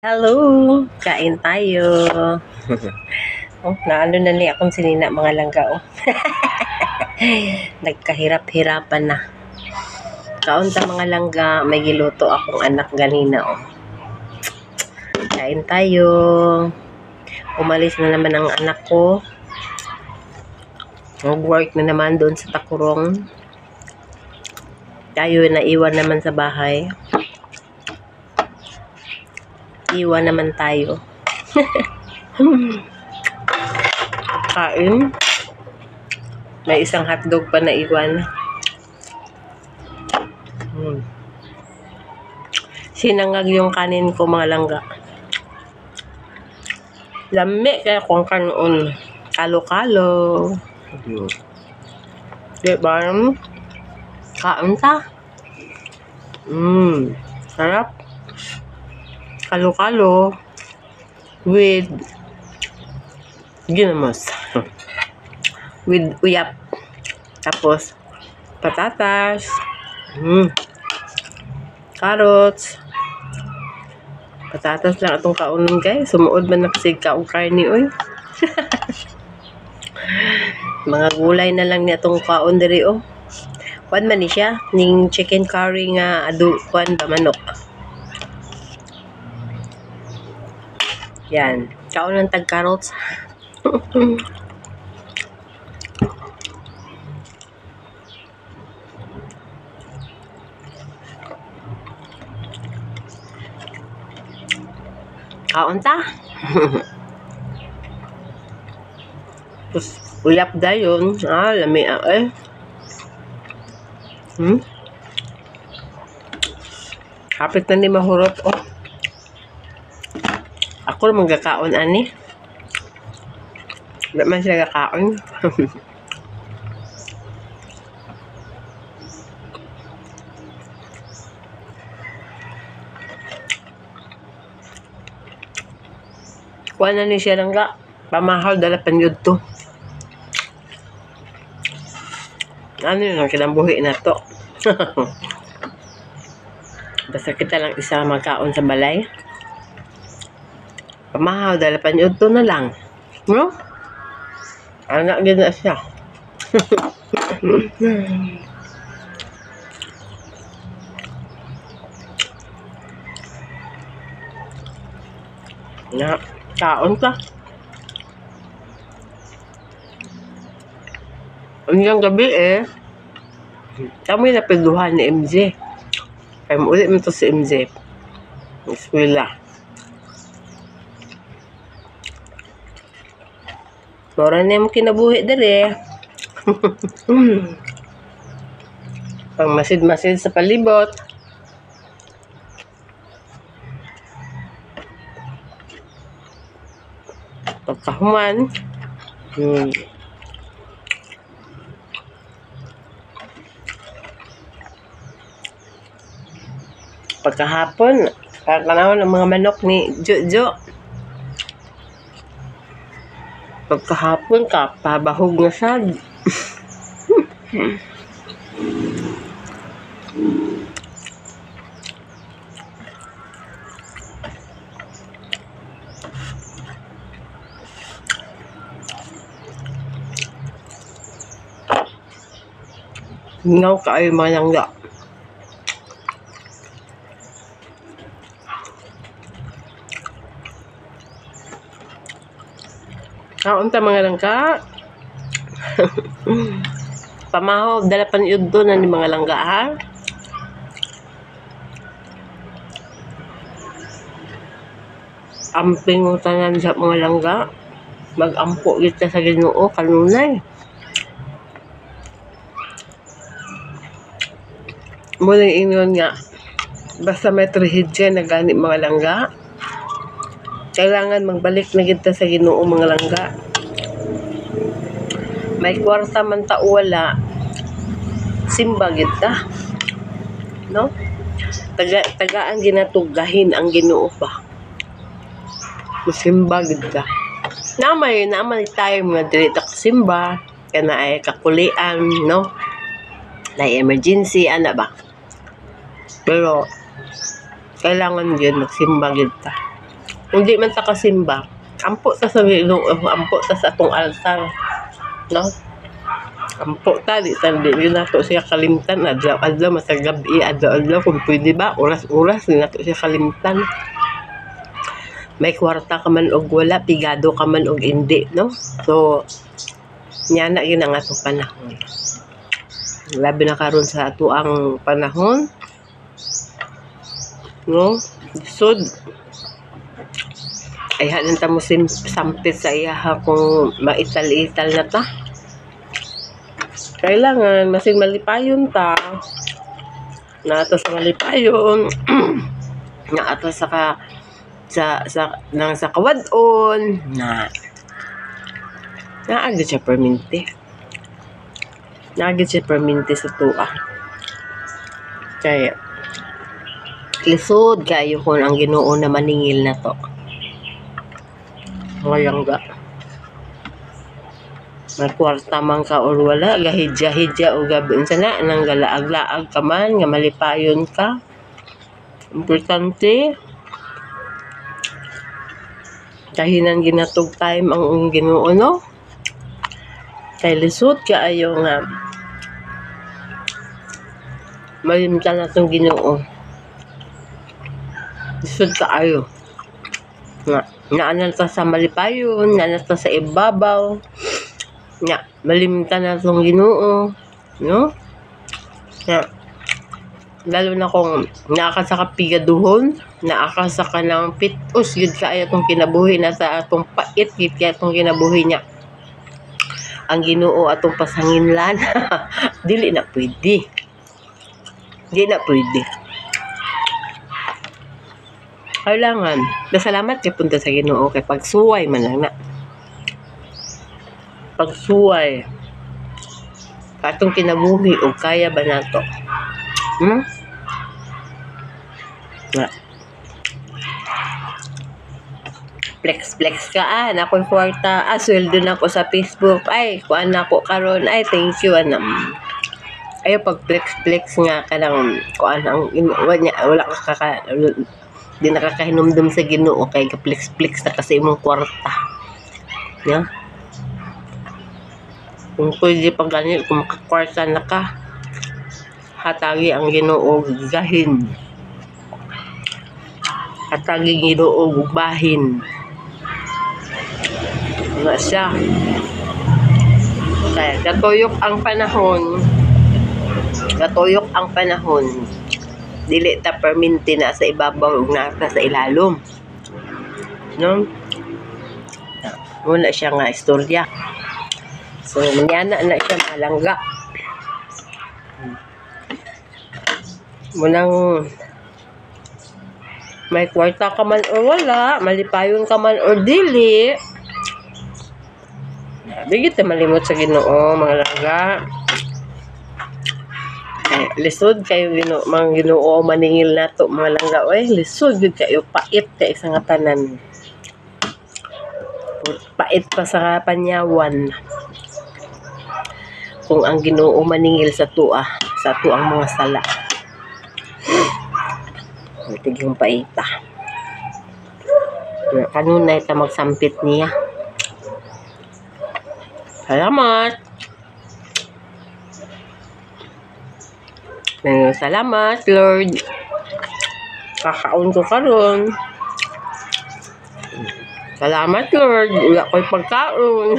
Hello! Kain tayo. Naano na niya akong sinina mga langga. Nagkahirap-hirapan na. Kaunta mga langga, may giluto akong anak ganina. Kain tayo. Umalis na naman ang anak ko. Mag-work na naman doon sa Takurong. Tayo naiwan naman sa bahay. Iwan naman tayo. Kain. May isang hotdog pa na iwan. Sinangag yung kanin ko mga langga. Lami kaya kung kanon. Kalo-kalo. Diba? Kain ta. Sarap. Kalo-kalo. With ginamos. With uyap. Tapos patatas. Carrots. Patatas lang atong kaunon guys. Sumuod man nakasig ka og karni oy. Mga gulay na lang ni atong kaon diri Kuan man ni siya ning chicken curry nga kuan ba manok. Yan, kaon ng tag carrots. Kaon ta. Tapos uyap dayon. Lami Kapit na ni mahurot Ako naman kakaon ani. Wala man sila kakaon. Kuha na ni siya lang pamahal dala panyod to. Ano yun ang kinambuhi na to. Basta kita lang isa magkaon sa balay. Pamahaw dala panyod to na lang. No? Anak din na siya. Na, kaon ka. Hanggang gabi kami napilduhan ni MJ. Kaya ulit mo to si MJ. Bismillah. Mora na yung kinabuhi dali. Pang masid-masid sa palibot. Pagkahuman. Pagkahapon, kakanawan ng mga manok ni Jojo. Pagkahapon ka, pabahog na siya. Ngaw ka ay mga langga. Kaunta mga langga. Pamahaw, dala panyod doon na ni mga langga ha. Amping utanan sa mga langga. Mag-ampo kita sa Ginoo kanunay. Muna ingon nga, basta may trahedya na gani mga langga. Kailangan magbalik na kita sa Ginoo mga langga. May kwarta man ta wala, simba kita. No? Tagaan ginatugahin ang Ginoo pa. Musimba kita. Namay tayo mga dirita kasimba. Kana ay kakulian, no? Na emergency, ana ba? Pero kailangan yun magsimba kita. Hindi man ta kasimba. Ampo ta sa ampo ta sa atong altar. No? Ampo ta di nato siya kalimtan adlaw masag gabi adlaw kung pwede ba oras-oras di nato siya kalimtan. May kwarta ka man og wala, pigado ka man og hindi, no? So, nyana yun ang atong panahon. Labi na karon sa ato ang panahon, no? Sud, ay hanan ta mo sampit sa iyaha kung maital-ital na ta. Kailangan, masing malipayon ta. Na ato sa malipayon, na ato sa sa kawadon na naagid siya perminti sa tuwa kaya lisod kayo kung ang Ginoo na maningil na to ngayang ga magkwarta man ka or wala gahidya-hidya o gabi sana nang galaag-laag ka man nga malipayon ka importante kahinan ginatog time ang Ginoo, no? Kay lisod kaayo nga malimtan natong Ginoo. Lisod kaayo. Naanan ta sa malipayon, naanan ta sa ibabaw. Malimtan natong Ginoo, no? Lalo na kung nakasaka pigaduhon, nakasaka ng pitos, yun kaya itong kinabuhi na sa atong pait, yun kaya itong kinabuhi niya. Ang Ginoo atong pasanginlan, dili na pwede. Di na pwede. Kailangan, nasalamat kay punta sa Ginoo, kay pagsuway man lang na. Pagsuway, atong kinabuhi, o kaya ba na to? Flex ka nako'y kwarta sweldo na ko sa Facebook ay kuan na ko karon ay thank you ayo pag flex nga kanang kuan ang wala ka di nakakahinumdum sa Ginoo kay ka flex na kasi imong kwarta ya kung pwede pag ganit kung makakwarta na ka hatagi ang Ginoo gahin hatagi Ginoo bahin na siya kaya katuyok ang panahon dili ta perminti na sa ibabaw ug nasa sa ilalom no wala siya nga istorya so manyana na siya malangga munang may kwarta ka man o wala, malipayon ka man o dili. Bigit na malimot sa Ginoo, mga langga. Lisod kayo mga Ginoo, maningil na to, mga langga. Oy, lisod yun kayo, pait ka isang tanan. Pait pa sa panyawan. Kung ang Ginoo maningil sa tuang mga sala. Tiging paita. Kanunay ta magsampit niya. Salamat. Salamat, Lord. Kakaon ko karon. Salamat, Lord. Wala ko'y pagkaon.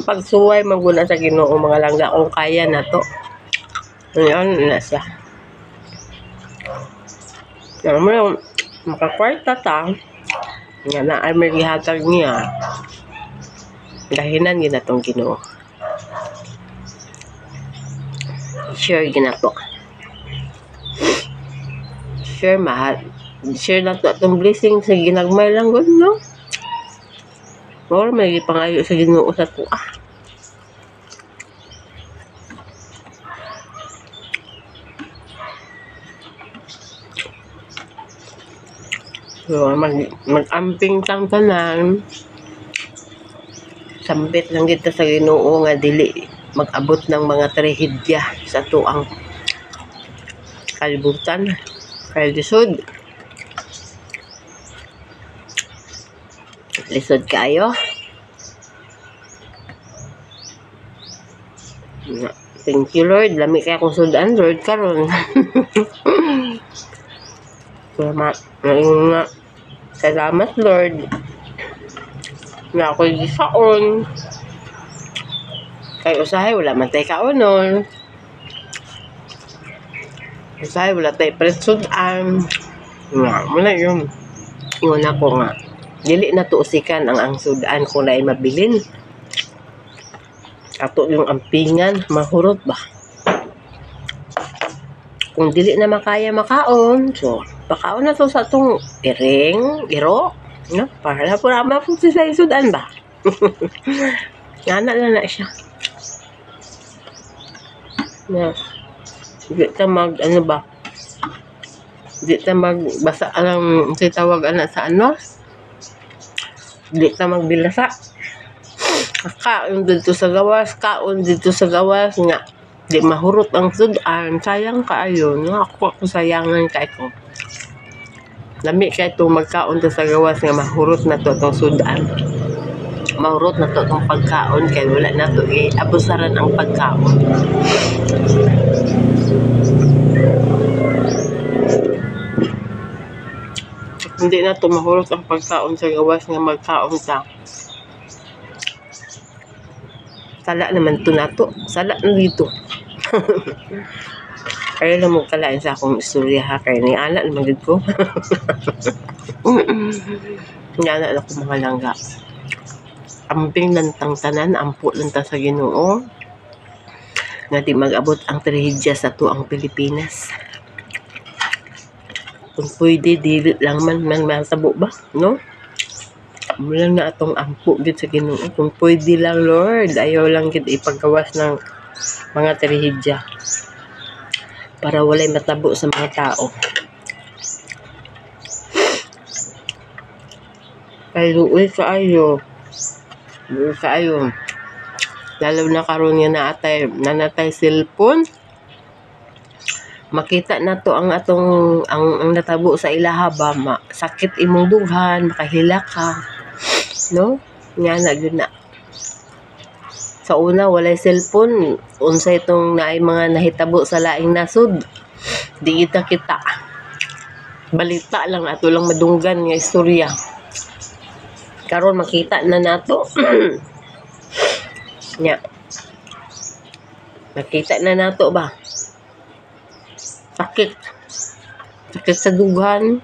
Pagsuway maguna sa Ginoo mga langga kung kaya na to. Ayan na siya. Naman, makakwarta ta. Nga na ay may gihatag niya. Dahinan ginatong Ginoo. Share ginato. Share mahal. Share na to itong blessing sa ginagmay lang gud no. Or may gipangayo sa Ginoo sa tuwa. So, mag-amping tang tanan. Sambit lang kita sa Ginoo nga dili mag-abot ng mga trahedya sa tuang kalibutan. Kaya lisod. Lisod kaayo. Thank you, Lord. Lami kaya akong sudan, Lord, karon. Salamat. Nga. Salamat, Lord. Nga ako'y gisaon. Kay usahay, wala man tayo kaunon. Usahay, wala tayo presudan. Nga, muna yun. Yun ako nga. Dili na tuusikan ang sudan kung na ay mabilin. Ato yung ampingan, mahurot ba? Kung dili na makaya makaon, so, pakaon na to sa itong iro, no? Para po naman po sa sudan ba? Ngana na siya. Na, di ta ano ba? Di ta magbasa alang si tawag sa ano? Di ta magbilasa. Kaon dito sa gawas, nga. Di mahurot ang sudan, sayang kaayo, no? Ako sayangan kay ko. Lami kay to magkaon to sa gawas nga mahurot na to tong sudan. Mahurot na to tong pagkaon kay wala na to abusaran ang pagkaon. Hindi na to mahurot ang pagkaon sa gawas nga magkaon ta. Sala naman to na to. Sala na dito. Kaya lang mo kalain sa akong istorya ha. Kaya ni ala naman dito ko. Nana na ko mga langga. Amping lantang tanan. Ampo lantang sa Ginoo. Nga di mag-abot ang trahedya sa to ang Pilipinas. Kung pwede, dili lang man masabo ba? No? Mula na atong ampo gid sa Ginoo. Kung pwede lang, Lord, ayaw lang gid ipagawas ng mga trahedya para walay matabo sa mga tao. Kay luoy kaayo. Lalo na karon nga nanatay cellphone. Makita na to ang atong ang natabo sa ilaha ba, sakit imong dughan, makahila ka. No? Nga na yun na. Sa una, walay cellphone. Unsa itong naay mga nahitabo sa laing nasud. Di kita. Balita lang, ato lang madunggan nga istorya. Karon makita na nato. Nya. Nakita na nato ba? Sakit sa dughan.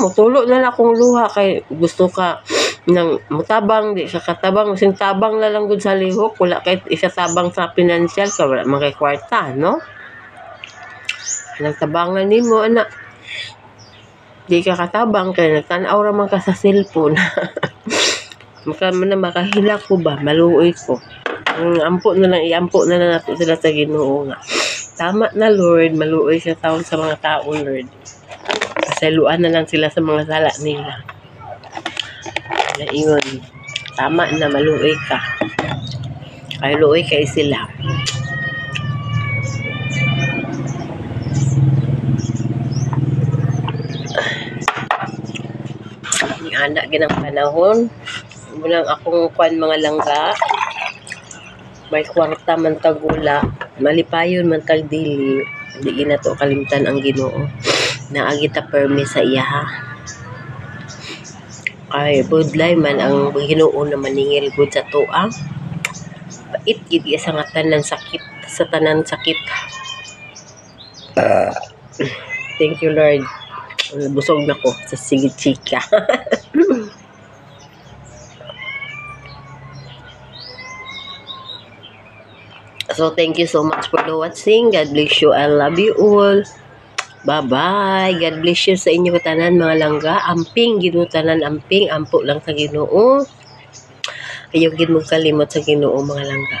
Mutulo na lang akong luha kay gusto ka ng mutabang, di sa katabang, sing tabang na lang gud sa lihok, wala kay isa tabang sa financial, ka wala man kay kwarta, no? Nagtabangan nimo anak. Di ka katabang kay nagtan-aw ra man ka sa cellphone. Makahila ko ba, maluoy ko. Iampo na nato sila sa Ginoo nga. Tama na, Lord, maluoy sa taon sa mga tao, Lord. Kasaluan na lang sila sa mga sala nila. Na ingon, tama na, maluoy ka. Kay luoy kay sila. Ni anak ginang panahon, mulang akong kwan mga langga, may kwarta man tagula, malipayon man tag dili, hindi na to kalimtan ang Ginoo. Naagita permi sa iya ha. Ay budlay man ang Ginoo na maningil gud sa tuang. Pait gid sa tanan sakit, sa tanan sakit. Thank you, Lord. Busog na ko sa sigit chika. So, thank you so much for watching. God bless you. I love you all. Bye-bye. God bless you sa inyo tanan mga langga. Amping, tanan amping. Ampo lang sa Ginoo. Ayaw gid mo kalimot sa Ginoo mga langga.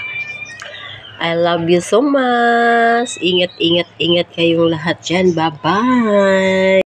I love you so much. Ingat kayong lahat dyan. Bye-bye.